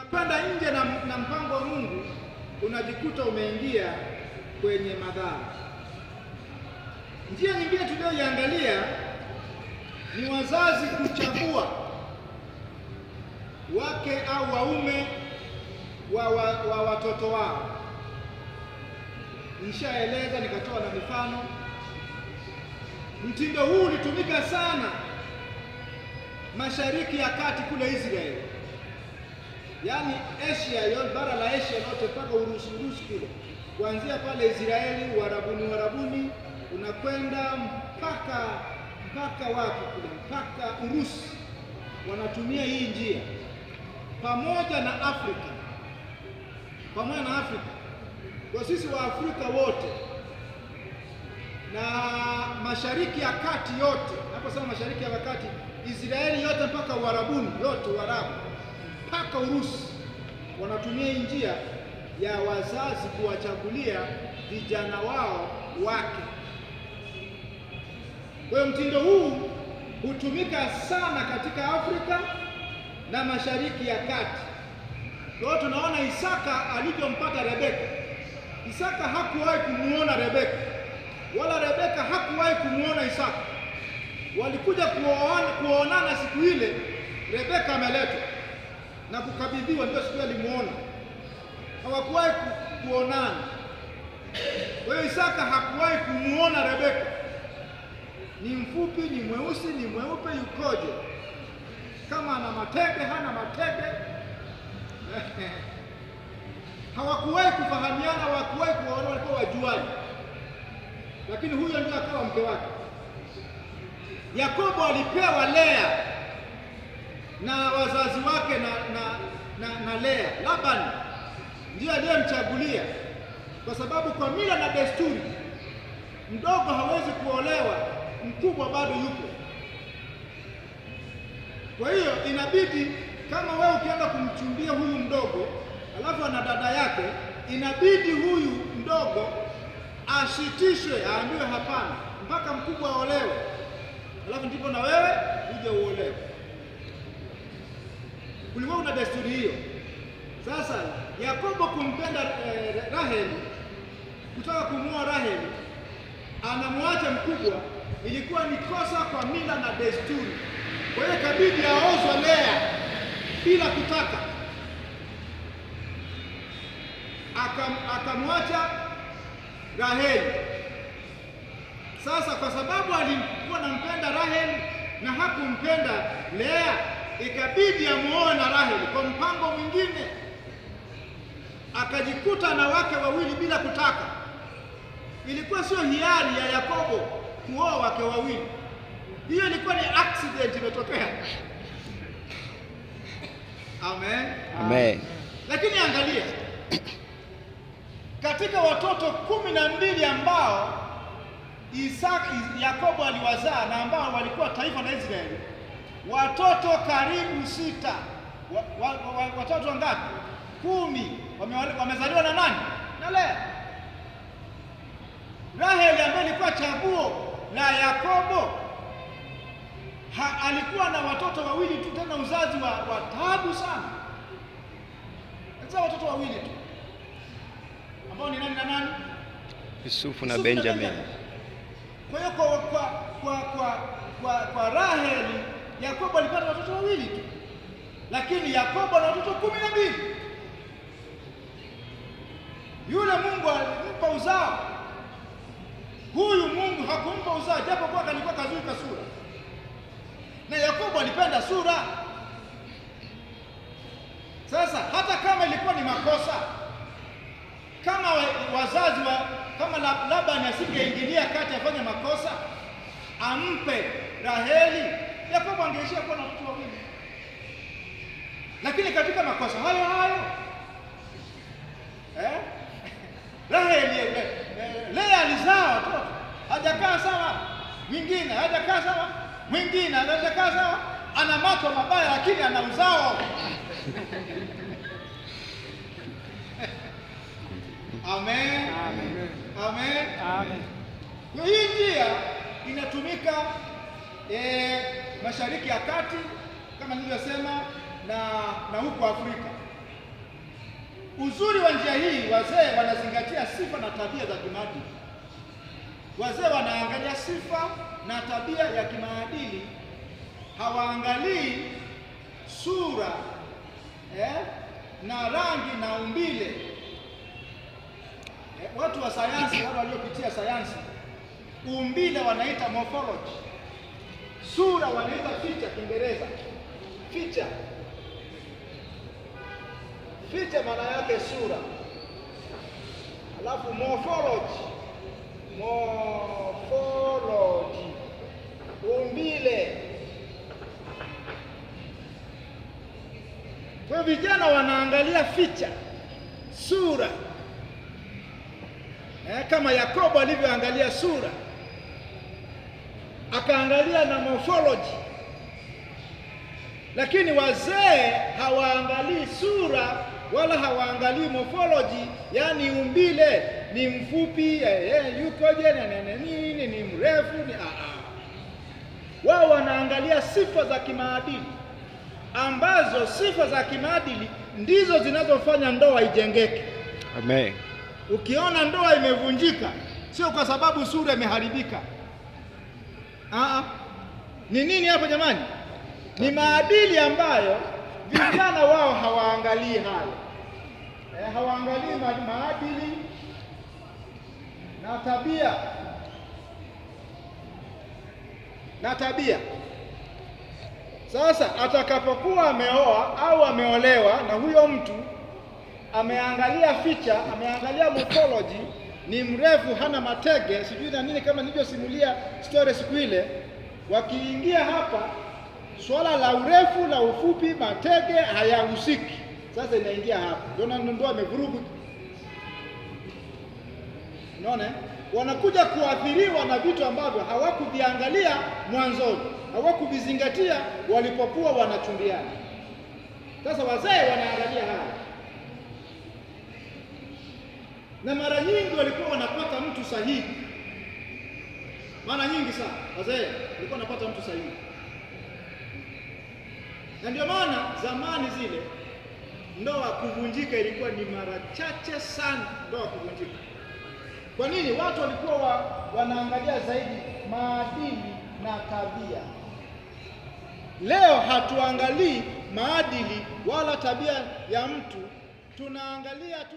unakwenda nje na mpango wa Mungu, unajikuta umeingia kwenye madhara. Njia nyingine tuliyoiangalia ni wazazi kuchagua wake au waume wa watoto wao. Nishaeleza nikatoa na mifano. Mtindo huu ulitumika sana Mashariki ya Kati kule Israeli, yaani Asia yote, bara la Asia lote mpaka Urusi kule, kuanzia pale Israeli, Uarabuni unakwenda mpaka wapi kule, mpaka Urusi. Wanatumia hii njia pamoja na Afrika. Kwa sisi wa Afrika wote na Mashariki ya Kati yote, naposema Mashariki ya Kati, Israeli yote mpaka Uarabuni yote, Uarabu mpaka Urusi, wanatumia hii njia ya wazazi kuwachagulia vijana wao wake. Kwa hiyo mtindo huu hutumika sana katika Afrika na Mashariki ya Kati. Kwa hiyo tunaona Isaka alivyompata Rebeka. Isaka hakuwahi kumuona Rebeka, wala Rebeka hakuwahi kumuona Isaka. Walikuja kuonana siku ile Rebeka ameletwa na kukabidhiwa, ndio siku alimuona. Hawakuwahi kuonana. Kwa hiyo Isaka hakuwahi kumuona Rebeka. Ni mfupi, ni mweusi, ni mweupe, yukoje, kama ana matege, hana matege. Hawakuwahi kufahamiana, hawakuwahi kuona, walikuwa wajuani. Lakini huyo ndio akawa mke wake. Yakobo alipewa Lea na wazazi wake na Lea. Labani ndiye aliyemchagulia, kwa sababu kwa mila na desturi mdogo hawezi kuolewa, mkubwa bado yupo. Kwa hiyo inabidi, kama wewe ukienda kumchumbia huyu mdogo alafu ana dada yake, inabidi huyu mdogo ashitishwe, aambiwe hapana mpaka mkubwa aolewe, alafu ndipo na wewe uje uolewe. Kulikuwa una desturi hiyo. Sasa Yakobo kumpenda Raheli, kutaka kumuoa Raheli, anamwacha mkubwa, ilikuwa ni kosa kwa mila na desturi. Kwa hiyo kabidi aozwe Lea bila kutaka, akamwacha Raheli. Sasa kwa sababu alikuwa anampenda Raheli na hakumpenda Lea, ikabidi amuoe na Raheli kwa mpango mwingine. Akajikuta na wake wawili bila kutaka. Ilikuwa sio hiari ya Yakobo kuoa wake wawili. Hiyo ilikuwa ni accident imetokea. Amen. Lakini angalia, katika watoto 12 ambao Yakobo aliwazaa na ambao walikuwa taifa la Israeli, watoto karibu 6, watoto wangapi? 10 wamezaliwa na nani? Na Lea. Raheli ambaye ilikuwa chaguo la Yakobo alikuwa na watoto wawili tu, tena uzazi wa taabu sana. Sasa watoto wawili tu ambao ni nani na nani? Yusufu na Benjamin. Kwa hiyo kwa Raheli, Yakobo alipata watoto wawili tu, lakini Yakobo na watoto 12. Yule Mungu alimpa uzao, huyu Mungu hakumpa uzao, japo kwa kalikuwa kazuri kasura, na Yakobo alipenda sura. Sasa hata kama ilikuwa ni makosa, kama wazazi kama Labani asingeingilia kati afanye makosa, ampe Raheli, Yakobo angeishia kuwa na watoto wawili. Lakini katika makosa hayo Raheli, Lea alizaa watoto, hajakaa sawa, mwingine hajakaa sawa, mwingine hajakaa sawa, ana macho mabaya lakini ana uzao. Amen. Kwa hii njia inatumika Mashariki ya Kati kama nilivyosema, na huko Afrika. Uzuri wa njia hii, wazee wanazingatia sifa na tabia za kimaadili. Wazee wanaangalia sifa na tabia ya kimaadili, hawaangalii sura na rangi na umbile. Watu wa sayansi, wale waliopitia sayansi, umbile wanaita morphology, sura wanaita feature, Kiingereza feature. Feature maana yake sura, alafu morphology umbile. Kwa vijana wanaangalia feature, sura, kama Yakobo alivyoangalia sura, akaangalia na morphology. Lakini wazee hawaangalii sura wala hawaangalii morphology, yani umbile, ni mfupi, yukoje, nini, ni mrefu, ni wao wanaangalia sifa za kimaadili, ambazo sifa za kimaadili ndizo zinazofanya ndoa ijengeke. Amen. Ukiona ndoa imevunjika, sio kwa sababu sura imeharibika. Ni nini hapo jamani? Ni maadili ambayo vijana wao hawaangalii hayo. Hawaangalii maadili na tabia. Sasa atakapokuwa ameoa au ameolewa na huyo mtu ameangalia feature, ameangalia morphology, ni mrefu, hana matege, sijui na nini, kama nilivyosimulia story siku ile, wakiingia hapa swala la urefu, la ufupi, matege hayahusiki. Sasa inaingia hapa, ndio amevurugu. Unaona? Wanakuja kuathiriwa na vitu ambavyo hawakuviangalia mwanzoni, hawakuvizingatia walipokuwa wanachumbiana. Sasa wazee wanaangalia haya, na mara nyingi walikuwa wanapata mtu sahihi. Mara nyingi sana wazee walikuwa wanapata mtu sahihi, na ndio maana zamani zile ndoa kuvunjika ilikuwa ni mara chache sana, ndoa kuvunjika. Kwa nini? Watu walikuwa wanaangalia zaidi maadili na tabia. Leo hatuangalii maadili wala tabia ya mtu, tunaangalia tu